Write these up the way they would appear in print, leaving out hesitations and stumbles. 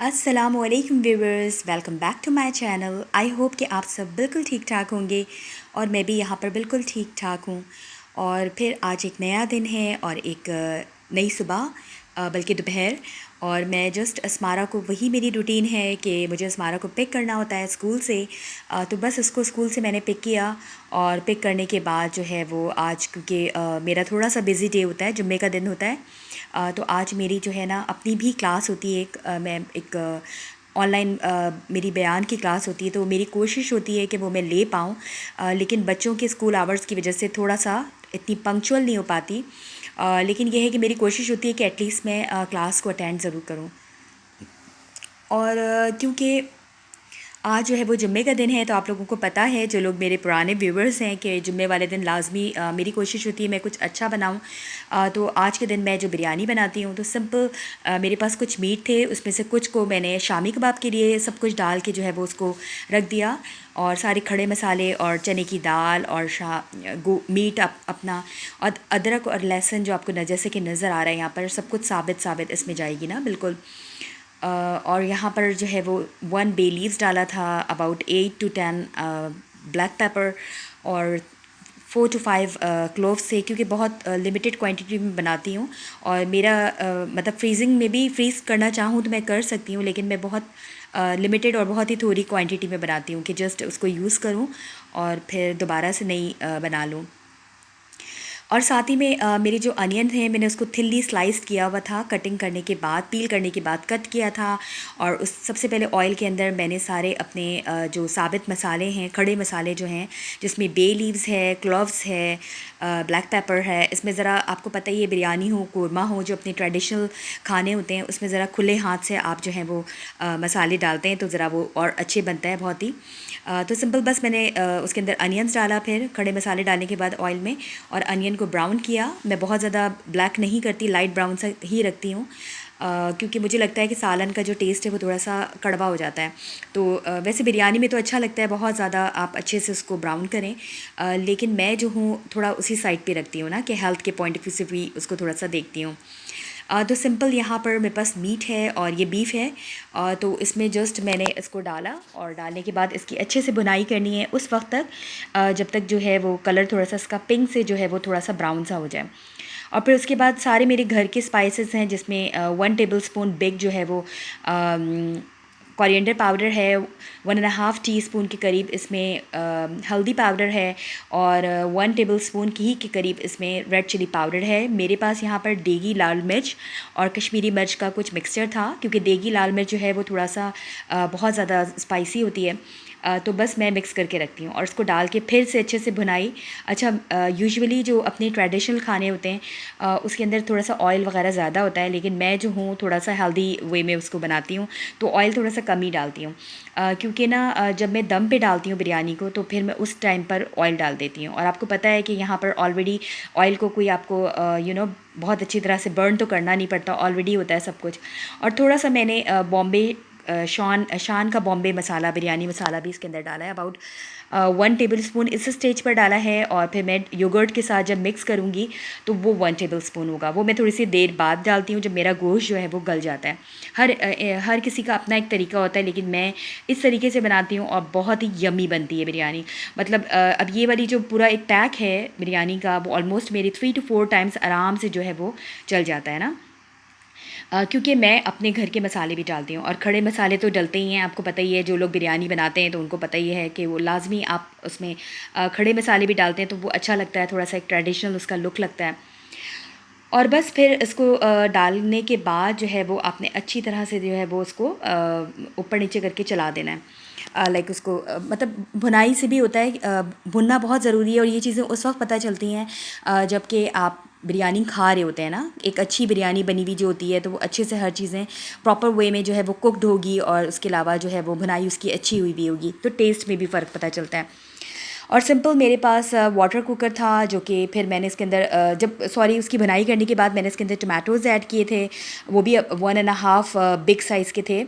अस्सलामुअलैकुम viewers, welcome back to my channel. I hope कि आप सब बिल्कुल ठीक ठाक होंगे और मैं भी यहाँ पर बिल्कुल ठीक ठाक हूँ। और फिर आज एक नया दिन है और एक नई सुबह, बल्कि दोपहर। और मैं जस्ट अस्मारा को, वही मेरी रूटीन है कि मुझे अस्मारा को पिक करना होता है स्कूल से। तो बस उसको स्कूल से मैंने पिक किया और पिक करने के बाद जो है वो आज, क्योंकि मेरा थोड़ा सा बिज़ी डे होता है, जुम्मे का दिन होता है। तो आज मेरी जो है ना अपनी भी क्लास होती है, मैं एक ऑनलाइन मेरी बयान की क्लास होती है। तो मेरी कोशिश होती है कि वो मैं ले पाऊँ, लेकिन बच्चों के स्कूल आवर्स की वजह से थोड़ा सा इतनी पंक्चुअल नहीं हो पाती। लेकिन यह है कि मेरी कोशिश होती है कि एटलीस्ट मैं क्लास को अटेंड ज़रूर करूँ। और क्योंकि आज जो है वो जुम्मे का दिन है, तो आप लोगों को पता है, जो लोग मेरे पुराने व्यूवर्स हैं, कि जुम्मे वाले दिन लाजमी मेरी कोशिश होती है मैं कुछ अच्छा बनाऊं। तो आज के दिन मैं जो बिरयानी बनाती हूँ तो सिंपल, मेरे पास कुछ मीट थे, उसमें से कुछ को मैंने शामी कबाब के लिए सब कुछ डाल के जो है वो उसको रख दिया। और सारे खड़े मसाले और चने की दाल और मीट अपना, और अदरक और लहसुन जो आपको जैसे कि नज़र आ रहा है यहाँ पर, सब कुछ साबित साबित इसमें जाएगी ना, बिल्कुल। और यहाँ पर जो है वो 1 बे लीव्स डाला था, अबाउट 8 to 10 ब्लैक पेपर, और 4 to 5 क्लोव्स से, क्योंकि बहुत लिमिटेड क्वांटिटी में बनाती हूँ। और मेरा मतलब फ्रीजिंग में भी फ्रीज़ करना चाहूँ तो मैं कर सकती हूँ, लेकिन मैं बहुत लिमिटेड और बहुत ही थोड़ी क्वांटिटी में बनाती हूँ कि जस्ट उसको यूज़ करूँ और फिर दोबारा से नई बना लूँ। और साथ ही में मेरे जो अनियन हैं, मैंने उसको थिनली स्लाइस किया हुआ था, कटिंग करने के बाद, पील करने के बाद कट किया था। और उस सबसे पहले ऑयल के अंदर मैंने सारे अपने जो साबित मसाले हैं, खड़े मसाले जो हैं, जिसमें बे लीव्स है, क्लोव्स है, ब्लैक पेपर है। इसमें ज़रा आपको पता ही है, बिरयानी हो, कोरमा हो, जो अपने ट्रेडिशनल खाने होते हैं, उसमें ज़रा खुले हाथ से आप जो हैं वो मसाले डालते हैं तो ज़रा वो और अच्छे बनता है बहुत ही। तो सिंपल बस मैंने उसके अंदर अनियंस डाला, फिर खड़े मसाले डालने के बाद ऑयल में, और अनियन को ब्राउन किया। मैं बहुत ज़्यादा ब्लैक नहीं करती, लाइट ब्राउन सा ही रखती हूँ, क्योंकि मुझे लगता है कि सालन का जो टेस्ट है वो थोड़ा सा कड़वा हो जाता है। तो वैसे बिरयानी में तो अच्छा लगता है बहुत ज़्यादा आप अच्छे से उसको ब्राउन करें, लेकिन मैं जो हूँ थोड़ा उसी साइड पे रखती हूँ ना, कि हेल्थ के पॉइंट ऑफ व्यू से भी उसको थोड़ा सा देखती हूँ। तो सिंपल यहाँ पर मेरे पास मीट है और ये बीफ है। तो इसमें जस्ट मैंने इसको डाला, और डालने के बाद इसकी अच्छे से बुनाई करनी है उस वक्त तक, जब तक जो है वो कलर थोड़ा सा इसका पिंक से जो है वो थोड़ा सा ब्राउन सा हो जाए। और फिर उसके बाद सारे मेरे घर के स्पाइसेस हैं, जिसमें 1 टेबल स्पून बिग जो है वो कोरिएंडर पाउडर है, 1.5 टीस्पून के करीब इसमें हल्दी पाउडर है, और 1 टेबल स्पून ही के करीब इसमें रेड चिली पाउडर है। मेरे पास यहाँ पर देगी लाल मिर्च और कश्मीरी मिर्च का कुछ मिक्सचर था, क्योंकि देगी लाल मिर्च जो है वो थोड़ा सा बहुत ज़्यादा स्पाइसी होती है। तो बस मैं मिक्स करके रखती हूँ और उसको डाल के फिर से अच्छे से भुनाई। अच्छा, यूजुअली जो अपने ट्रेडिशनल खाने होते हैं, उसके अंदर थोड़ा सा ऑयल वगैरह ज़्यादा होता है, लेकिन मैं जो हूँ थोड़ा सा हेल्दी वे में उसको बनाती हूँ, तो ऑयल थोड़ा सा कम ही डालती हूँ। क्योंकि ना जब मैं दम पे डालती हूँ बिरयानी को, तो फिर मैं उस टाइम पर ऑयल डाल देती हूँ। और आपको पता है कि यहाँ पर ऑलरेडी ऑयल को कोई आपको बहुत अच्छी तरह से बर्न तो करना नहीं पड़ता, ऑलरेडी होता है सब कुछ। और थोड़ा सा मैंने बॉम्बे शान का बॉम्बे मसाला, बिरयानी मसाला भी इसके अंदर डाला है, अबाउट 1 टेबल स्पून इस स्टेज पर डाला है। और फिर मैं योगर्ट के साथ जब मिक्स करूँगी तो वो 1 टेबल स्पून होगा, वो मैं थोड़ी सी देर बाद डालती हूँ, जब मेरा गोश्त जो है वो गल जाता है। हर किसी का अपना एक तरीका होता है, लेकिन मैं इस तरीके से बनाती हूँ और बहुत ही यमी बनती है बिरयानी। मतलब अब ये वाली जो पूरा एक पैक है बिरयानी का, वो ऑलमोस्ट मेरी 3 to 4 टाइम्स आराम से जो है वो चल जाता है ना। क्योंकि मैं अपने घर के मसाले भी डालती हूँ, और खड़े मसाले तो डलते ही हैं, आपको पता ही है, जो लोग बिरयानी बनाते हैं तो उनको पता ही है कि वो लाजमी आप उसमें खड़े मसाले भी डालते हैं, तो वो अच्छा लगता है, थोड़ा सा एक ट्रेडिशनल उसका लुक लगता है। और बस फिर इसको डालने के बाद जो है वो आपने अच्छी तरह से जो है वो उसको ऊपर नीचे करके चला देना है। लाइक उसको मतलब भुनाई से भी होता है, भुनना बहुत ज़रूरी है, और ये चीज़ें उस वक्त पता चलती हैं जबकि आप बिरयानी खा रहे होते हैं ना। एक अच्छी बिरयानी बनी हुई जो होती है, तो वो अच्छे से हर चीज़ें प्रॉपर वे में जो है वो कुकड होगी, और उसके अलावा जो है वो भुनाई उसकी अच्छी हुई भी होगी, तो टेस्ट में भी फ़र्क पता चलता है। और सिंपल मेरे पास वाटर कुकर था, जो कि फिर मैंने इसके अंदर उसकी भुनाई करने के बाद मैंने इसके अंदर टमाटोज़ ऐड किए थे, वो भी 1.5 बिग साइज़ के थे।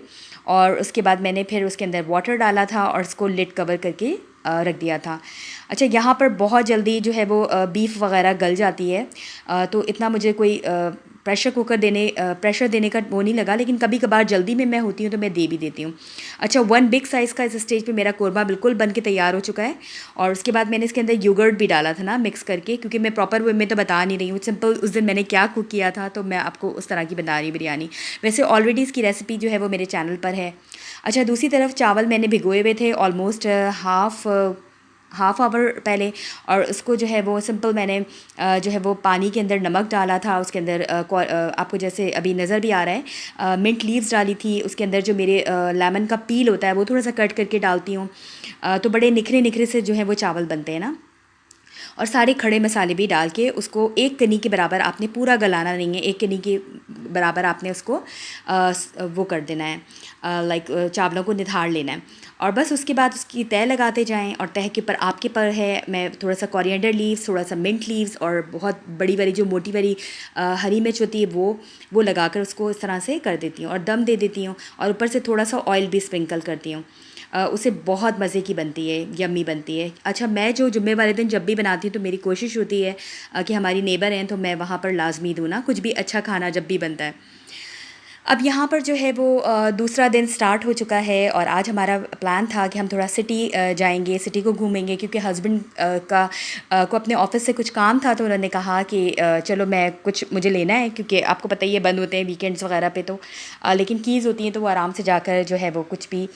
और उसके बाद मैंने फिर उसके अंदर वाटर डाला था और उसको लिड कवर करके रख दिया था। अच्छा, यहाँ पर बहुत जल्दी जो है वो बीफ वगैरह गल जाती है, तो इतना मुझे कोई प्रेशर देने का वो नहीं लगा, लेकिन कभी कभार जल्दी में मैं होती हूँ तो मैं दे भी देती हूँ। अच्छा, 1 बिग साइज़ का इस स्टेज पे मेरा कोरमा बिल्कुल बन के तैयार हो चुका है। और उसके बाद मैंने इसके अंदर योगर्ट भी डाला था ना मिक्स करके, क्योंकि मैं प्रॉपर वे में तो बता नहीं रही हूँ, सिंपल उस दिन मैंने क्या कुक किया था तो मैं आपको उस तरह की बता रही बिरयानी। वैसे ऑलरेडी इसकी रेसिपी जो है वो मेरे चैनल पर है। अच्छा, दूसरी तरफ चावल मैंने भिगोए हुए थे ऑलमोस्ट हाफ़ आवर पहले, और उसको जो है वो सिंपल मैंने जो है वो पानी के अंदर नमक डाला था, उसके अंदर आपको जैसे अभी नज़र भी आ रहा है मिंट लीव्स डाली थी, उसके अंदर जो मेरे लेमन का पील होता है वो थोड़ा सा कट करके डालती हूँ। तो बड़े निखरे निखरे से जो है वो चावल बनते हैं ना। और सारे खड़े मसाले भी डाल के उसको एक कनी के बराबर आपने पूरा गलाना नहीं है, एक कनी के बराबर आपने उसको वो कर देना है, लाइक चावलों को निथाड़ लेना है। और बस उसके बाद उसकी तह लगाते जाएं, और तह के पर आपके पर है मैं थोड़ा सा कोरिएंडर लीव्स, थोड़ा सा मिंट लीव्स, और बहुत बड़ी वाली जो मोटी वाली हरी मिर्च होती है वो लगाकर उसको इस तरह से कर देती हूँ और दम दे देती हूँ, और ऊपर से थोड़ा सा ऑयल भी स्प्रिंकल करती हूँ। उससे बहुत मज़े की बनती है, यम्मी बनती है। अच्छा, मैं जो जुम्मे वाले दिन जब भी बनाती हूँ तो मेरी कोशिश होती है कि हमारी नेबर हैं तो मैं वहाँ पर लाजमी दूँ ना कुछ भी अच्छा खाना जब भी बनता है। अब यहाँ पर जो है वो दूसरा दिन स्टार्ट हो चुका है, और आज हमारा प्लान था कि हम थोड़ा सिटी जाएंगे, सिटी को घूमेंगे, क्योंकि हस्बैंड को अपने ऑफिस से कुछ काम था, तो उन्होंने कहा कि चलो मैं कुछ मुझे लेना है, क्योंकि आपको पता ही है बंद होते हैं वीकेंड्स वगैरह पे, तो लेकिन कीज़ होती हैं तो वो आराम से जाकर जो है वो कुछ भी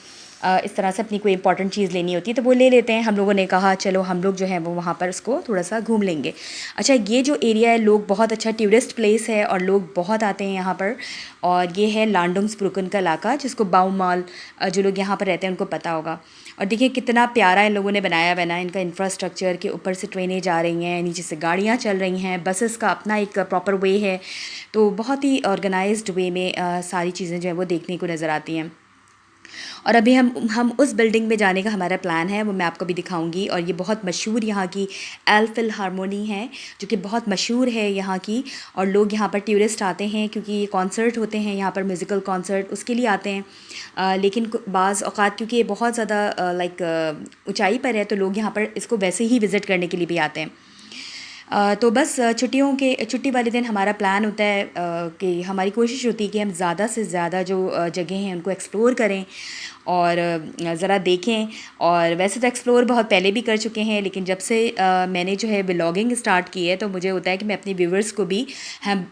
इस तरह से अपनी कोई इंपॉर्टेंट चीज़ लेनी होती है तो वो ले लेते हैं। हम लोगों ने कहा चलो हम लोग जो है वो वहाँ पर उसको थोड़ा सा घूम लेंगे। अच्छा, ये जो एरिया है लोग बहुत अच्छा टूरिस्ट प्लेस है और लोग बहुत आते हैं यहाँ पर, और ये है लांडोंग्सब्रुकन का इलाका, जिसको बाउ मॉल जो लोग यहाँ पर रहते हैं उनको पता होगा। और देखिए कितना प्यारा इन लोगों ने बनाया हुआ है ना, इनका इंफ्रास्ट्रक्चर के ऊपर से ट्रेनें जा रही हैं, नीचे से गाड़ियाँ चल रही हैं, बसेस का अपना एक प्रॉपर वे है, तो बहुत ही ऑर्गेनाइज्ड वे में सारी चीज़ें जो है वो देखने को नज़र आती हैं। और अभी हम उस बिल्डिंग में जाने का हमारा प्लान है, वो मैं आपको भी दिखाऊंगी। और ये बहुत मशहूर यहाँ की एल फिलहारमोनी है, जो कि बहुत मशहूर है यहाँ की, और लोग यहाँ पर टूरिस्ट आते हैं क्योंकि ये कॉन्सर्ट होते हैं यहाँ पर, म्यूज़िकल कॉन्सर्ट, उसके लिए आते हैं। लेकिन बाज़ औक़ात क्योंकि ये बहुत ज़्यादा लाइक ऊंचाई पर है तो लोग यहाँ पर इसको वैसे ही विज़िट करने के लिए भी आते हैं। तो बस छुट्टी वाले दिन हमारा प्लान होता है कि हमारी कोशिश होती है कि हम ज़्यादा से ज़्यादा जो जगह हैं उनको एक्सप्लोर करें और ज़रा देखें। और वैसे तो एक्सप्लोर बहुत पहले भी कर चुके हैं, लेकिन जब से मैंने जो है व्लॉगिंग स्टार्ट की है तो मुझे होता है कि मैं अपने व्यूवर्स को भी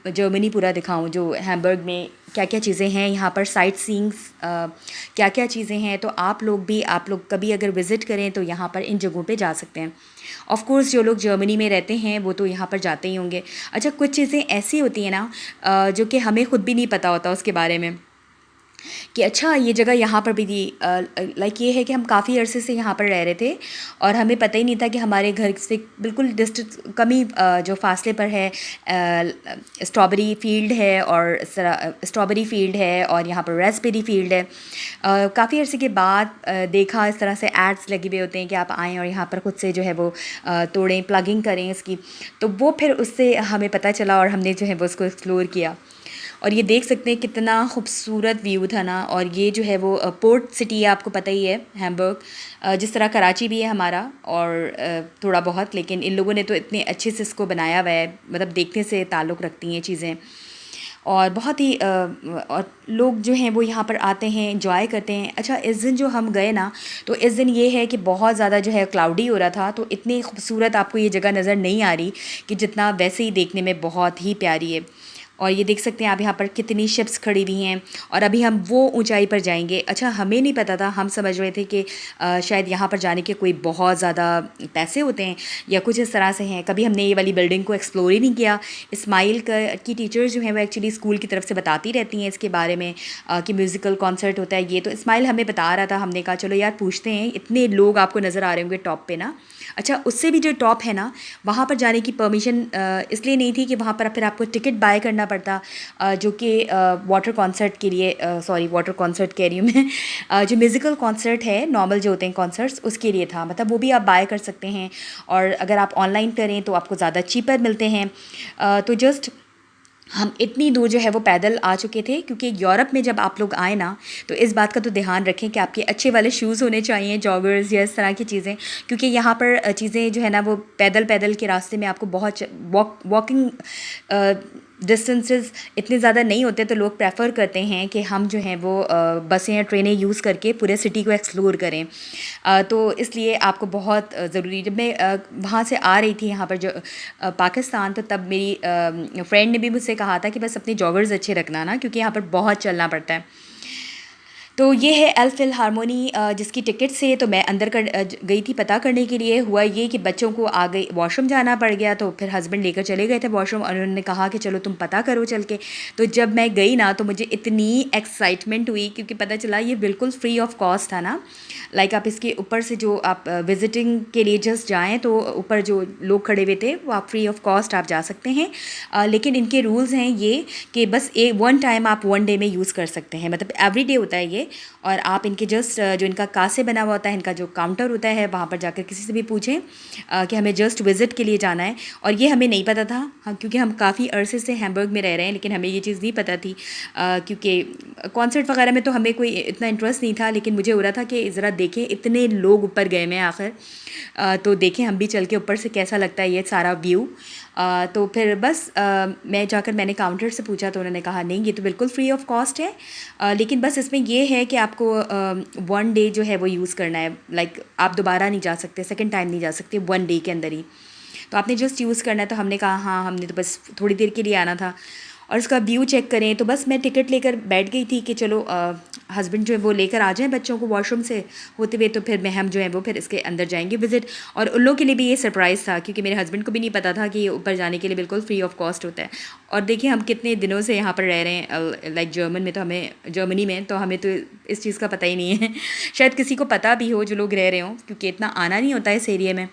जर्मनी पूरा दिखाऊं, जो हैम्बर्ग में क्या क्या चीज़ें हैं, यहाँ पर साइट सीइंग्स क्या क्या चीज़ें हैं। तो आप लोग कभी अगर विज़िट करें तो यहाँ पर इन जगहों पे जा सकते हैं। ऑफ़ कोर्स जो लोग जर्मनी में रहते हैं वो तो यहाँ पर जाते ही होंगे। अच्छा, कुछ चीज़ें ऐसी होती हैं ना जो कि हमें खुद भी नहीं पता होता उसके बारे में, कि अच्छा ये जगह यहाँ पर भी थी। लाइक ये है कि हम काफ़ी अरसे से यहाँ पर रह रहे थे और हमें पता ही नहीं था कि हमारे घर से बिल्कुल डिस्टेंस कम ही जो फासले पर है स्ट्रॉबेरी फील्ड है, और स्ट्रॉबेरी फील्ड है और यहाँ पर रेस्पबेरी फील्ड है। काफ़ी अरसे के बाद देखा इस तरह से एड्स लगे हुए होते हैं कि आप आएँ और यहाँ पर खुद से जो है वो तोड़ें, प्लगिंग करें इसकी। तो वो फिर उससे हमें पता चला और हमने जो है वो उसको एक्सप्लोर किया। और ये देख सकते हैं कितना खूबसूरत व्यू था ना। और ये जो है वो पोर्ट सिटी है, आपको पता ही है हैम्बर्ग, जिस तरह कराची भी है हमारा और थोड़ा बहुत, लेकिन इन लोगों ने तो इतने अच्छे से इसको बनाया हुआ है, मतलब देखने से ताल्लुक़ रखती हैं चीज़ें। और बहुत ही और लोग जो हैं वो यहाँ पर आते हैं, एंजॉय करते हैं। अच्छा, इस दिन जो हम गए ना तो इस दिन ये है कि बहुत ज़्यादा जो है क्लाउडी हो रहा था, तो इतनी खूबसूरत आपको ये जगह नज़र नहीं आ रही कि जितना वैसे ही देखने में बहुत ही प्यारी है। और ये देख सकते हैं आप यहाँ पर कितनी शिप्स खड़ी हुई हैं, और अभी हम वो ऊंचाई पर जाएंगे। अच्छा, हमें नहीं पता था, हम समझ रहे थे कि शायद यहाँ पर जाने के कोई बहुत ज़्यादा पैसे होते हैं या कुछ इस तरह से हैं। कभी हमने ये वाली बिल्डिंग को एक्सप्लोर ही नहीं किया। इस्माइल की टीचर्स जो हैं वो एक्चुअली स्कूल की तरफ से बताती रहती हैं इसके बारे में कि म्यूज़िकल कॉन्सर्ट होता है ये, तो इस्माइल हमें बता रहा था। हमने कहा चलो यार पूछते हैं, इतने लोग आपको नज़र आ रहे होंगे टॉप पे ना। अच्छा, उससे भी जो टॉप है ना वहाँ पर जाने की परमिशन इसलिए नहीं थी कि वहाँ पर फिर आपको टिकट बाय करना पड़ता, जो कि वाटर कॉन्सर्ट के लिए, सॉरी वाटर कॉन्सर्ट कह रही हूँ मैं, जो म्यूज़िकल कॉन्सर्ट है नॉर्मल जो होते हैं कॉन्सर्ट्स उसके लिए था। मतलब वो भी आप बाय कर सकते हैं, और अगर आप ऑनलाइन करें तो आपको ज़्यादा चीपर मिलते हैं। तो जस्ट हम इतनी दूर जो है वो पैदल आ चुके थे, क्योंकि यूरोप में जब आप लोग आए ना तो इस बात का तो ध्यान रखें कि आपके अच्छे वाले शूज़ होने चाहिए, जॉगर्स या इस तरह की चीज़ें, क्योंकि यहाँ पर चीज़ें जो है ना वो पैदल पैदल के रास्ते में आपको बहुत वॉकिंग डिस्टेंसेस इतने ज़्यादा नहीं होते तो लोग प्रेफर करते हैं कि हम जो हैं वो बसें या ट्रेनें यूज़ करके पूरे सिटी को एक्सप्लोर करें। तो इसलिए आपको बहुत ज़रूरी, जब मैं वहाँ से आ रही थी यहाँ पर जो पाकिस्तान, तो तब मेरी फ्रेंड ने भी मुझसे कहा था कि बस अपने जॉगर्स अच्छे रखना ना, क्योंकि यहाँ पर बहुत चलना पड़ता है। तो ये है अल फिलहारमोनी जिसकी टिकट से तो मैं अंदर गई थी पता करने के लिए। हुआ ये कि बच्चों को आ गई वॉशरूम जाना पड़ गया, तो फिर हस्बैंड लेकर चले गए थे वॉशरूम और उन्होंने कहा कि चलो तुम पता करो चल के। तो जब मैं गई ना तो मुझे इतनी एक्साइटमेंट हुई, क्योंकि पता चला ये बिल्कुल फ्री ऑफ कॉस्ट था ना। लाइक आप इसके ऊपर से जो आप विजिटिंग के लिए जस्ट जाएँ तो ऊपर जो लोग खड़े हुए थे वो आप फ्री ऑफ कॉस्ट आप जा सकते हैं। लेकिन इनके रूल्स हैं ये कि बस वन टाइम आप वन डे में यूज़ कर सकते हैं, मतलब एवरी डे होता है ये। और आप इनके जस्ट जो इनका कार से बना हुआ होता है, इनका जो काउंटर होता है, वहाँ पर जाकर किसी से भी पूछें कि हमें जस्ट विज़िट के लिए जाना है। और ये हमें नहीं पता था, हम क्योंकि हम काफ़ी अरसे से हैम्बर्ग में रह रहे हैं, लेकिन हमें ये चीज़ नहीं पता थी। क्योंकि कॉन्सर्ट वगैरह में तो हमें कोई इतना इंटरेस्ट नहीं था, लेकिन मुझे हो रहा था कि ज़रा देखें इतने लोग ऊपर गए में आखिर, तो देखें हम भी चल के ऊपर से कैसा लगता है ये सारा व्यू। तो फिर बस मैं जाकर मैंने काउंटर से पूछा तो उन्होंने कहा नहीं ये तो बिल्कुल फ्री ऑफ कॉस्ट है, लेकिन बस इसमें ये है कि आपको वन डे जो है वो यूज़ करना है। लाइक आप दोबारा नहीं जा सकते, सेकंड टाइम नहीं जा सकते, वन डे के अंदर ही तो आपने जस्ट यूज़ करना है। तो हमने कहा हाँ, हमने तो बस थोड़ी देर के लिए आना था। और इसका व्यू चेक करें तो बस मैं टिकट लेकर बैठ गई थी कि चलो हस्बैंड जो है वो लेकर आ जाएं बच्चों को वॉशरूम से होते हुए, तो फिर मैं हम जो है वो फिर इसके अंदर जाएंगे विज़िट। और उन लोगों के लिए भी ये सरप्राइज़ था, क्योंकि मेरे हस्बैंड को भी नहीं पता था कि ये ऊपर जाने के लिए बिल्कुल फ्री ऑफ कॉस्ट होता है। और देखिए हम कितने दिनों से यहाँ पर रह रहे हैं, लाइक जर्मनी में, तो हमें तो इस चीज़ का पता ही नहीं है। शायद किसी को पता भी हो जो लोग रह रहे हों, क्योंकि इतना आना नहीं होता है इस एरिया में।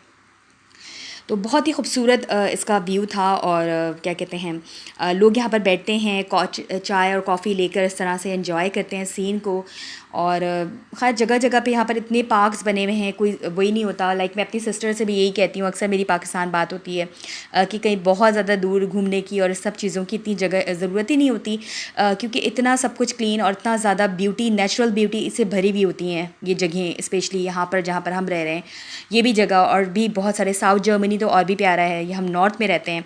तो बहुत ही खूबसूरत इसका व्यू था। और क्या कहते हैं, लोग यहाँ पर बैठते हैं चाय और कॉफ़ी लेकर, इस तरह से एंजॉय करते हैं सीन को। और खैर जगह जगह पे यहाँ पर इतने पार्क्स बने हुए हैं, कोई वही नहीं होता। लाइक मैं अपनी सिस्टर से भी यही कहती हूँ, अक्सर मेरी पाकिस्तान बात होती है कि कहीं बहुत ज़्यादा दूर घूमने की और इस सब चीज़ों की इतनी जगह ज़रूरत ही नहीं होती, क्योंकि इतना सब कुछ क्लीन और इतना ज़्यादा ब्यूटी, नेचुरल ब्यूटी इससे भरी हुई होती हैं ये जगहें, स्पेशली यहाँ पर जहाँ पर हम रह रहे हैं ये भी जगह। और भी बहुत सारे, साउथ जर्मनी तो और भी प्यारा है, ये हम नॉर्थ में रहते हैं।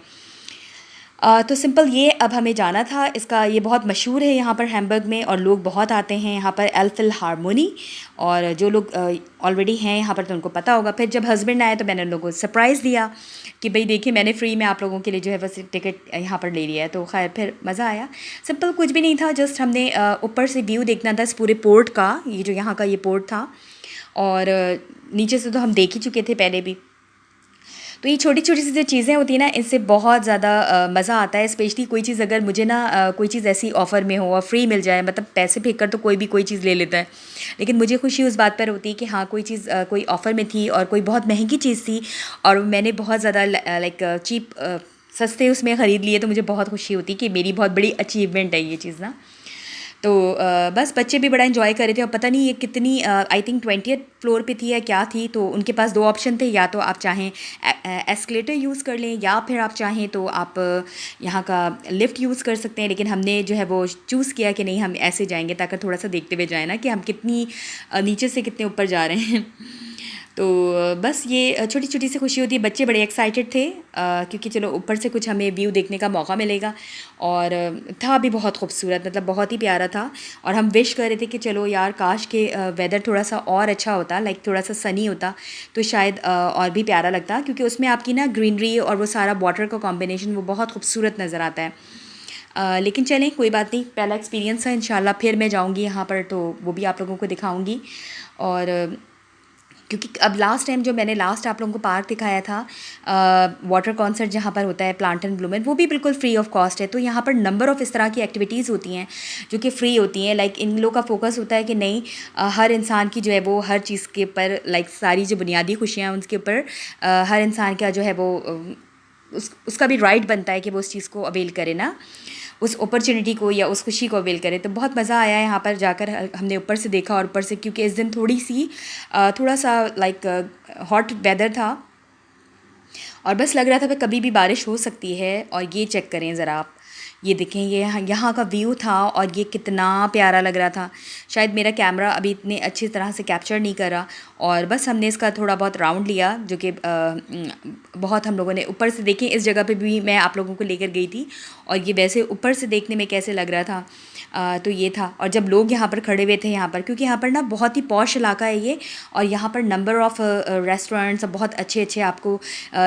तो सिंपल ये अब हमें जाना था, इसका ये बहुत मशहूर है यहाँ पर हैम्बर्ग में, और लोग बहुत आते हैं यहाँ पर अल फिलहारमोनी। और जो लोग ऑलरेडी हैं यहाँ पर तो उनको पता होगा। फिर जब हस्बैंड आए तो मैंने उन लोगों को सरप्राइज़ दिया कि भाई देखिए मैंने फ्री में आप लोगों के लिए जो है बस टिकट यहाँ पर ले लिया है। तो खैर फिर मज़ा आया। सिंपल कुछ भी नहीं था, जस्ट हमने ऊपर से व्यू देखना था इस पूरे पोर्ट का, ये जो यहाँ का ये पोर्ट था। और नीचे से तो हम देख ही चुके थे पहले भी। तो ये छोटी छोटी सी जो चीज़ें होती हैं ना, इससे बहुत ज़्यादा मज़ा आता है। स्पेशली कोई चीज़ अगर मुझे ना कोई चीज़ ऐसी ऑफ़र में हो और फ्री मिल जाए, मतलब पैसे फेंक कर तो कोई भी कोई चीज़ ले लेता है, लेकिन मुझे खुशी उस बात पर होती है कि हाँ कोई चीज़ कोई ऑफ़र में थी और कोई बहुत महंगी चीज़ थी और मैंने बहुत ज़्यादा लाइक चीप सस्ते उसमें ख़रीद लिए, तो मुझे बहुत खुशी होती है कि मेरी बहुत बड़ी अचीवमेंट है ये चीज़ ना। तो बस बच्चे भी बड़ा इन्जॉय कर रहे थे। और पता नहीं ये कितनी आई थिंक 20th फ्लोर पे थी या क्या थी, तो उनके पास दो ऑप्शन थे, या तो आप चाहें एस्केलेटर यूज़ कर लें या फिर आप चाहें तो आप यहाँ का लिफ्ट यूज़ कर सकते हैं। लेकिन हमने जो है वो चूज़ किया कि नहीं हम ऐसे जाएंगे, ताकि थोड़ा सा देखते हुए जाए ना कि हम कितनी नीचे से कितने ऊपर जा रहे हैं। तो बस ये छोटी छोटी सी खुशी होती है। बच्चे बड़े एक्साइटेड थे क्योंकि चलो ऊपर से कुछ हमें व्यू देखने का मौका मिलेगा। और था भी बहुत खूबसूरत, मतलब बहुत ही प्यारा था। और हम विश कर रहे थे कि चलो यार काश के वेदर थोड़ा सा और अच्छा होता, लाइक थोड़ा सा सनी होता, तो शायद और भी प्यारा लगता, क्योंकि उसमें आपकी ना ग्रीनरी और वो सारा वाटर का कॉम्बिनेशन वो बहुत खूबसूरत नज़र आता है। लेकिन चलें कोई बात नहीं, पहला एक्सपीरियंस है, इंशाल्लाह फिर मैं जाऊंगी यहाँ पर तो वो भी आप लोगों को दिखाऊंगी। और क्योंकि अब लास्ट टाइम जो मैंने लास्ट आप लोगों को पार्क दिखाया था, वाटर कॉन्सर्ट जहाँ पर होता है प्लांट एंड ब्लूमेंट, वो भी बिल्कुल फ्री ऑफ कॉस्ट है। तो यहाँ पर नंबर ऑफ़ इस तरह की एक्टिविटीज़ होती हैं जो कि फ़्री होती हैं। लाइक इन लोगों का फोकस होता है कि नहीं हर इंसान की जो है वो हर चीज़ के ऊपर, लाइक सारी जो बुनियादी खुशियाँ हैं उसके ऊपर हर इंसान का जो है वो उसका भी राइट बनता है कि वो उस चीज़ को अवेल करे ना, उस अपॉर्चुनिटी को या उस खुशी को अवेल करें। तो बहुत मज़ा आया यहाँ पर जाकर, हमने ऊपर से देखा। और ऊपर से क्योंकि इस दिन थोड़ा सा लाइक हॉट वेदर था और बस लग रहा था कि कभी भी बारिश हो सकती है। और ये चेक करें ज़रा आप ये देखें, ये यहाँ का व्यू था और ये कितना प्यारा लग रहा था। शायद मेरा कैमरा अभी इतने अच्छी तरह से कैप्चर नहीं कर रहा, और बस हमने इसका थोड़ा बहुत राउंड लिया, जो कि बहुत हम लोगों ने ऊपर से देखें। इस जगह पे भी मैं आप लोगों को लेकर गई थी, और ये वैसे ऊपर से देखने में कैसे लग रहा था। तो ये था। और जब लोग यहाँ पर खड़े हुए थे, यहाँ पर क्योंकि यहाँ पर ना बहुत ही पॉश इलाका है ये, और यहाँ पर नंबर ऑफ़ रेस्टोरेंट्स बहुत अच्छे अच्छे आपको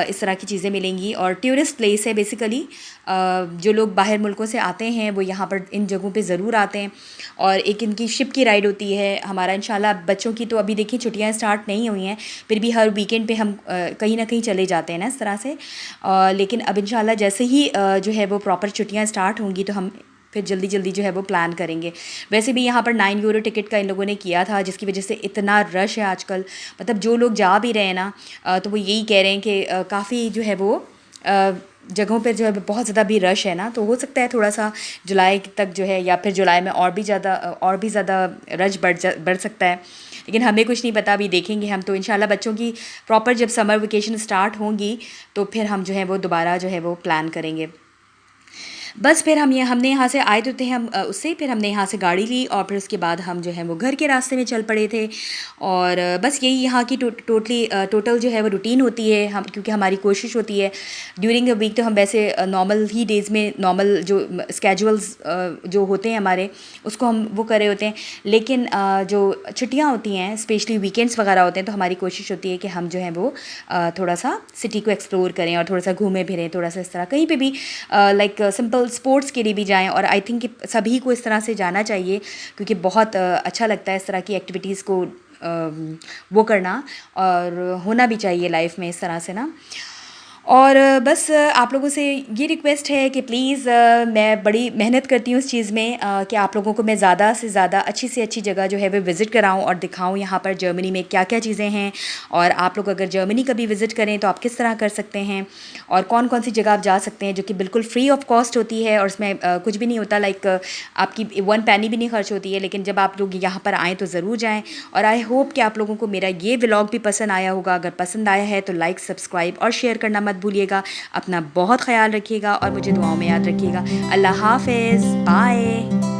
इस तरह की चीज़ें मिलेंगी, और टूरिस्ट प्लेस है बेसिकली। जो लोग बाहर मुल्कों से आते हैं वो यहाँ पर इन जगहों पे ज़रूर आते हैं। और एक इनकी शिप की राइड होती है हमारा, इंशाल्लाह बच्चों की तो अभी देखिए छुट्टियाँ स्टार्ट नहीं हुई हैं, फिर भी हर वीकेंड पे हम कहीं ना कहीं चले जाते हैं ना इस तरह से। लेकिन अब इंशाल्लाह जैसे ही जो है वो प्रॉपर छुट्टियाँ स्टार्ट होंगी तो हम फिर जल्दी जल्दी जो है वो प्लान करेंगे। वैसे भी यहाँ पर 9 यूरो टिकट का इन लोगों ने किया था, जिसकी वजह से इतना रश है आजकल। मतलब जो लोग जा भी रहे हैं ना, तो वो यही कह रहे हैं कि काफ़ी जो है वो जगहों पे जो है बहुत ज़्यादा भी रश है ना, तो हो सकता है थोड़ा सा जुलाई तक जो है, या फिर जुलाई में और भी ज़्यादा रश बढ़ सकता है। लेकिन हमें कुछ नहीं पता, अभी देखेंगे हम। तो इंशाल्लाह बच्चों की प्रॉपर जब समर वेकेशन स्टार्ट होंगी तो फिर हम जो है वो दोबारा जो है वो प्लान करेंगे। बस फिर हमने यहाँ से आए तो थे हम उससे, फिर हमने यहाँ से गाड़ी ली, और फिर उसके बाद हम जो है वो घर के रास्ते में चल पड़े थे। और बस यही यहाँ की टोटल जो है वो रूटीन होती है। हम क्योंकि हमारी कोशिश होती है ड्यूरिंग द वीक तो हम वैसे नॉर्मल ही डेज़ में नॉर्मल जो स्केजुअल्स जो होते हैं हमारे, उसको हम वो कर रहे होते हैं। लेकिन जो छुट्टियाँ होती हैं, स्पेशली वीकेंड्स वगैरह होते हैं, तो हमारी कोशिश होती है कि हम जो है वो थोड़ा सा सिटी को एक्सप्लोर करें और थोड़ा सा घूमें फिरें, थोड़ा सा इस तरह कहीं पे भी लाइक सिंपल स्पोर्ट्स के लिए भी जाएं। और आई थिंक कि सभी को इस तरह से जाना चाहिए, क्योंकि बहुत अच्छा लगता है इस तरह की एक्टिविटीज़ को वो करना, और होना भी चाहिए लाइफ में इस तरह से ना। और बस आप लोगों से ये रिक्वेस्ट है कि प्लीज़, मैं बड़ी मेहनत करती हूँ इस चीज़ में कि आप लोगों को मैं ज़्यादा से ज़्यादा अच्छी जगह जो है वो विज़िट कराऊँ और दिखाऊँ यहाँ पर जर्मनी में क्या क्या चीज़ें हैं। और आप लोग अगर जर्मनी कभी विज़िट करें तो आप किस तरह कर सकते हैं, और कौन कौन सी जगह आप जा सकते हैं जो कि बिल्कुल फ्री ऑफ कॉस्ट होती है, और उसमें कुछ भी नहीं होता, लाइक आपकी 1 पैनी भी नहीं खर्च होती है। लेकिन जब आप लोग यहाँ पर आएँ तो ज़रूर जाएँ। और आई होप कि आप लोगों को मेरा ये व्लॉग भी पसंद आया होगा। अगर पसंद आया है तो लाइक, सब्सक्राइब और शेयर करना मत भूलिएगा। अपना बहुत ख्याल रखिएगा और मुझे दुआओं में याद रखिएगा। अल्लाह हाफ़िज़, बाय।